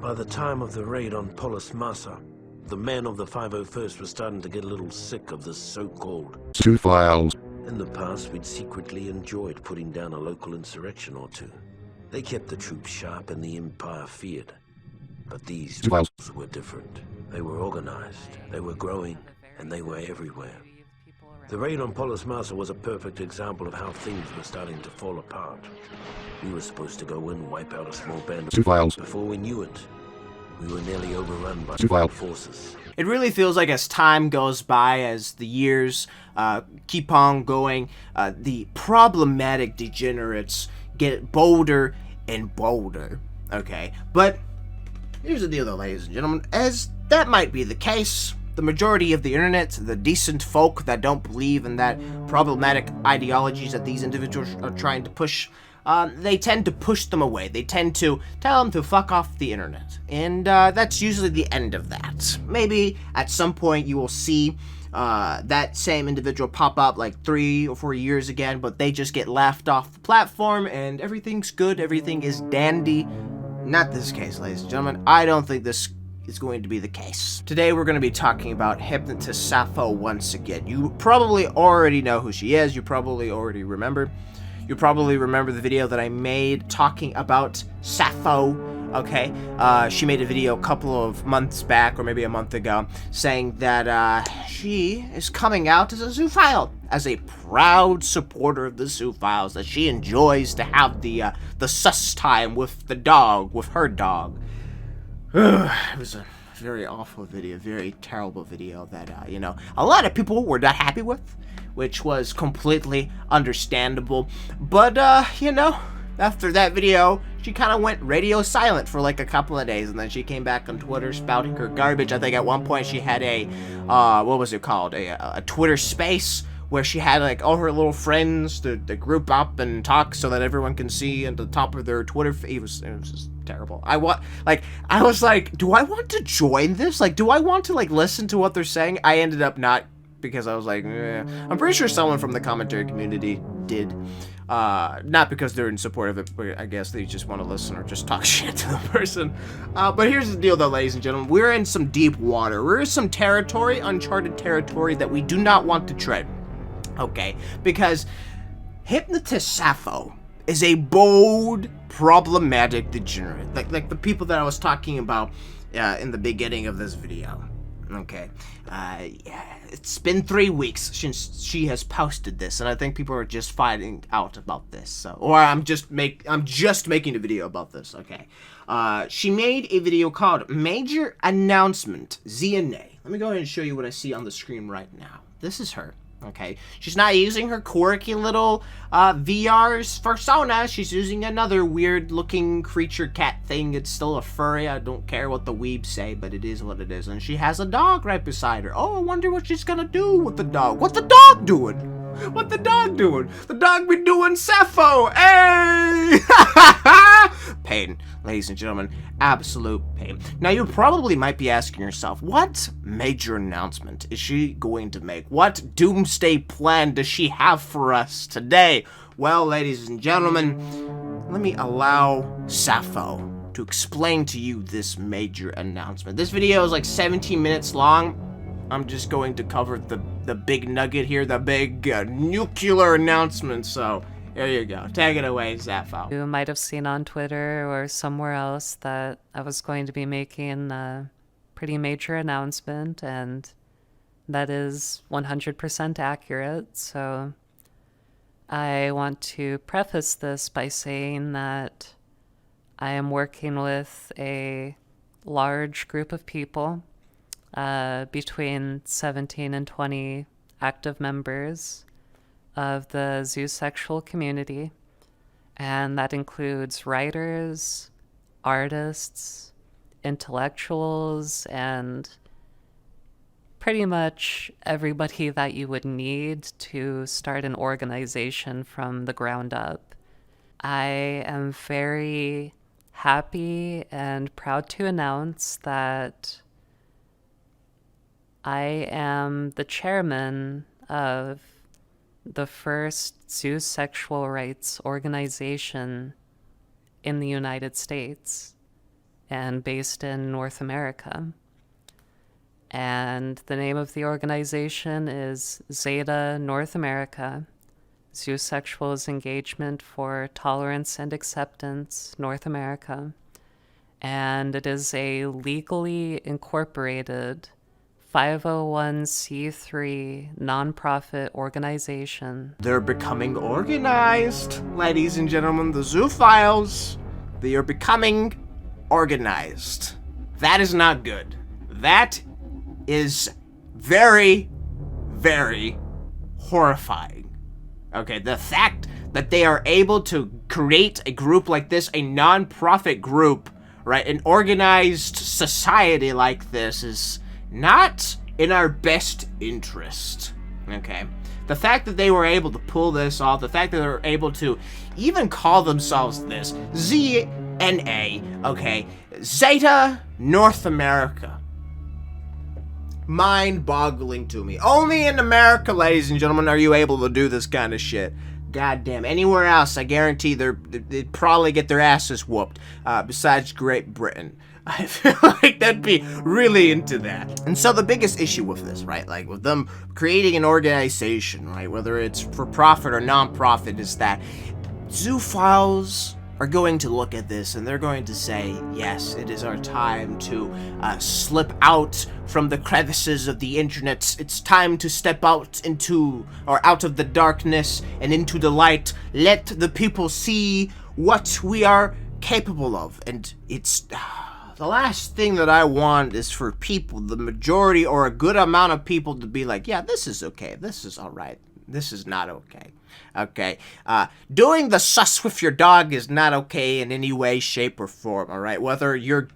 By the time of the raid on Polis Massa, the men of the 501st were starting to get a little sick of this so-called Zoophiles. In the past, we'd secretly enjoyed putting down a local insurrection or two. They kept the troops sharp and the Empire feared. But these Zoophiles were different. They were organized, they were growing, and they were everywhere. The raid on Polis Massa was a perfect example of how things were starting to fall apart. We were supposed to go in, wipe out a small band of Zoophiles. Before we knew it, we were nearly overrun by Zoophiles forces. It really feels like as time goes by, as the years keep on going, the problematic degenerates get bolder and bolder, okay? But here's the deal though, ladies and gentlemen, as that might be the case, the majority of the internet, the decent folk that don't believe in that problematic ideologies that these individuals are trying to push, they tend to push them away. They tend to tell them to fuck off the internet. And that's usually the end of that. Maybe at some point you will see that same individual pop up like 3 or 4 years again, but they just get laughed off the platform and everything's good, everything is dandy. Not this case, ladies and gentlemen. I don't think this is going to be the case. Today we're going to be talking about Hypnotist Sappho once again. You probably already know who she is. You probably already remember. You probably remember the video that I made talking about Sappho, okay? She made a video a couple of months back, or maybe a month ago, saying that she is coming out as a zoophile, as a proud supporter of the zoophiles, that she enjoys to have the sus time with the dog, with her dog. It was a very awful video, very terrible video that, you know, a lot of people were not happy with, which was completely understandable. But, you know, after that video, she kind of went radio silent for like a couple of days, and then she came back on Twitter spouting her garbage. I think at one point she had a, what was it called? A Twitter space where she had like all her little friends to group up and talk so that everyone can see at the top of their Twitter feed. It was just terrible. I was like, do I want to join this? Like, do I want to like listen to what they're saying? I ended up not, because I was like, I'm pretty sure someone from the commentary community did. Not because they're in support of it, but I guess they just want to listen or just talk shit to the person. But here's the deal though, ladies and gentlemen. We're in some deep water. We're in some territory, uncharted territory that we do not want to tread. Okay, because Hypnotist Sappho is a bold, problematic degenerate. Like the people that I was talking about in the beginning of this video. Okay, yeah, it's been 3 weeks since she has posted this, and I think people are just finding out about this. So, or I'm just making a video about this. Okay, she made a video called "Major Announcement ZNA." Let me go ahead and show you what I see on the screen right now. This is her. Okay, she's not using her quirky little VR's persona. She's using another weird-looking creature cat thing. It's still a furry. I don't care what the weebs say, but it is what it is. And she has a dog right beside her. Oh, I wonder what she's gonna do with the dog. What the dog doing? What the dog doing? The dog be doing Sappho. Hey! Pain, ladies and gentlemen. Absolute pain. Now, you probably might be asking yourself, what major announcement is she going to make? What doomsday plan does she have for us today? Well, ladies and gentlemen, let me allow Sappho to explain to you this major announcement. This video is like 17 minutes long. I'm just going to cover the big nugget here, the big nuclear announcement, so there you go. Take it away, Sappho. You might have seen on Twitter or somewhere else that I was going to be making a pretty major announcement, and that is 100% accurate. So I want to preface this by saying that I am working with a large group of people, between 17 and 20 active members of the zoosexual community, and that includes writers, artists, intellectuals, and pretty much everybody that you would need to start an organization from the ground up. I am very happy and proud to announce that I am the chairman of the first zoosexual rights organization in the United States. and based in North America. And the name of the organization is Zeta North America, Zoosexuals Engagement for Tolerance and Acceptance, North America. And it is a legally incorporated 501c3 nonprofit organization. They're becoming organized, ladies and gentlemen. The zoophiles, they are becoming organized. That is not good. That is very, very horrifying. Okay, the fact that they are able to create a group like this, a non-profit group, right, an organized society like this is not in our best interest, okay? The fact that they were able to pull this off, the fact that they were able to even call themselves this, ZNA, okay, Zeta North America. Mind-boggling to me. Only in America, ladies and gentlemen, are you able to do this kind of shit. Goddamn. Anywhere else, I guarantee they'd probably get their asses whooped. Besides Great Britain. I feel like they'd be really into that. And so the biggest issue with this, right, like with them creating an organization, right, whether it's for profit or non-profit, is that zoophiles are going to look at this and they're going to say, yes, it is our time to slip out from the crevices of the internet. It's time to step out out of the darkness and into the light. Let the people see what we are capable of. And it's the last thing that I want is for people, the majority or a good amount of people, to be like, yeah, this is okay. This is all right. This is not okay. Okay, doing the sus with your dog is not okay in any way, shape, or form, alright? Whether you're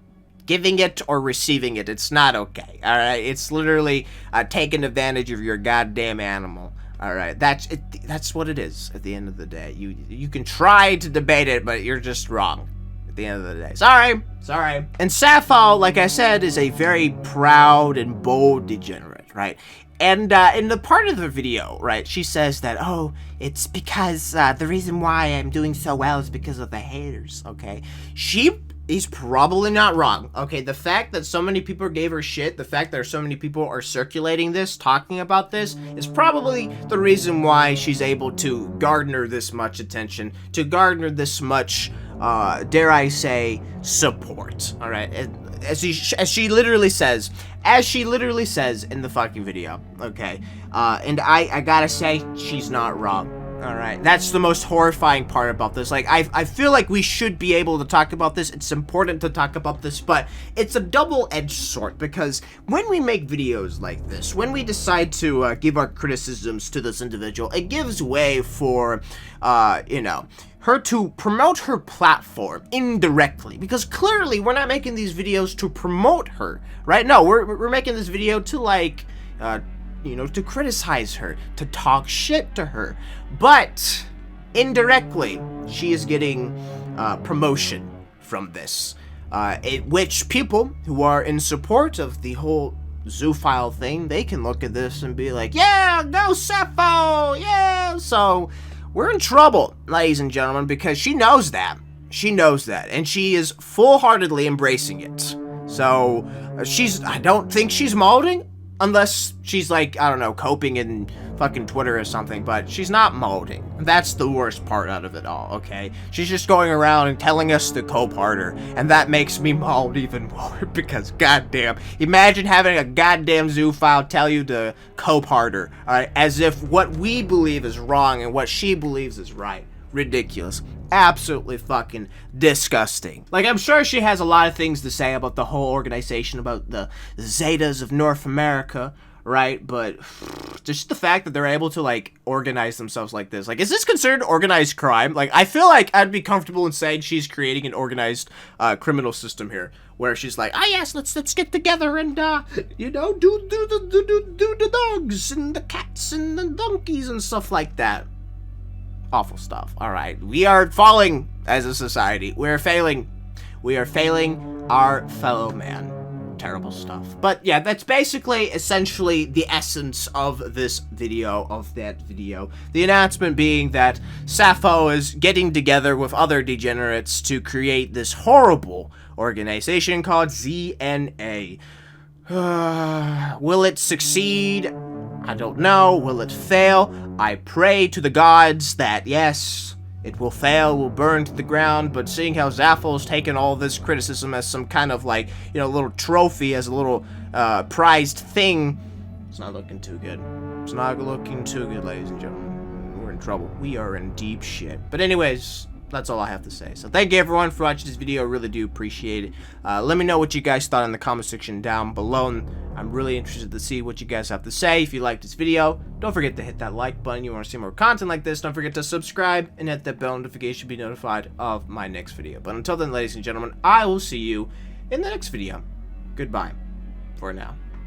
giving it or receiving it, it's not okay, alright? It's literally taking advantage of your goddamn animal, alright? That's what it is at the end of the day. You can try to debate it, but you're just wrong at the end of the day. Sorry. And Sappho, like I said, is a very proud and bold degenerate, right? And in the part of the video, right, she says that, oh, it's because the reason why I'm doing so well is because of the haters, okay? She is probably not wrong, okay? The fact that so many people gave her shit, the fact that so many people are circulating this, talking about this, is probably the reason why she's able to garner this much attention, to garner this much, dare I say, support, all right? As she literally says in the fucking video, okay? And I gotta say, she's not wrong, alright? That's the most horrifying part about this. Like, I feel like we should be able to talk about this. It's important to talk about this, but it's a double-edged sword, because when we make videos like this, when we decide to give our criticisms to this individual, it gives way for, her to promote her platform indirectly, because clearly we're not making these videos to promote her, right? No, we're making this video to, like, to criticize her, to talk shit to her, but indirectly she is getting promotion from this, which people who are in support of the whole zoophile thing, they can look at this and be like, yeah, go Sappho, yeah. So we're in trouble, ladies and gentlemen, because she knows that. She knows that, and she is full-heartedly embracing it. So, I don't think she's molding, unless she's, like, I don't know, coping in fucking Twitter or something, but she's not molding. That's the worst part out of it all, okay? She's just going around and telling us to cope harder, and that makes me mold even more, because goddamn, imagine having a goddamn zoophile tell you to cope harder, alright? As if what we believe is wrong and what she believes is right. Ridiculous. Absolutely fucking disgusting. Like, I'm sure she has a lot of things to say about the whole organization, about the Zetas of North America, right? But just the fact that they're able to, like, organize themselves like this. Like, is this considered organized crime? Like, I feel like I'd be comfortable in saying she's creating an organized criminal system here, where she's like, yes, let's get together and, do the dogs and the cats and the donkeys and stuff like that. Awful stuff. Alright, we are falling as a society. We are failing our fellow man. terrible stuff. But yeah, that's basically, essentially, the essence of this video, of that video. The announcement being that Sappho is getting together with other degenerates to create this horrible organization called ZNA. Will it succeed? I don't know. Will it fail? I pray to the gods that, yes, it will fail, will burn to the ground, but seeing how Sappho's taken all this criticism as some kind of, like, you know, little trophy, as a little, prized thing, it's not looking too good. It's not looking too good, ladies and gentlemen. We're in trouble. We are in deep shit. But anyways, that's all I have to say. So thank you everyone for watching this video. I really do appreciate it. Let me know what you guys thought in the comment section down below. And I'm really interested to see what you guys have to say. If you liked this video, don't forget to hit that like button. You want to see more content like this, don't forget to subscribe and hit that bell notification to be notified of my next video. But until then, ladies and gentlemen, I will see you in the next video. Goodbye for now.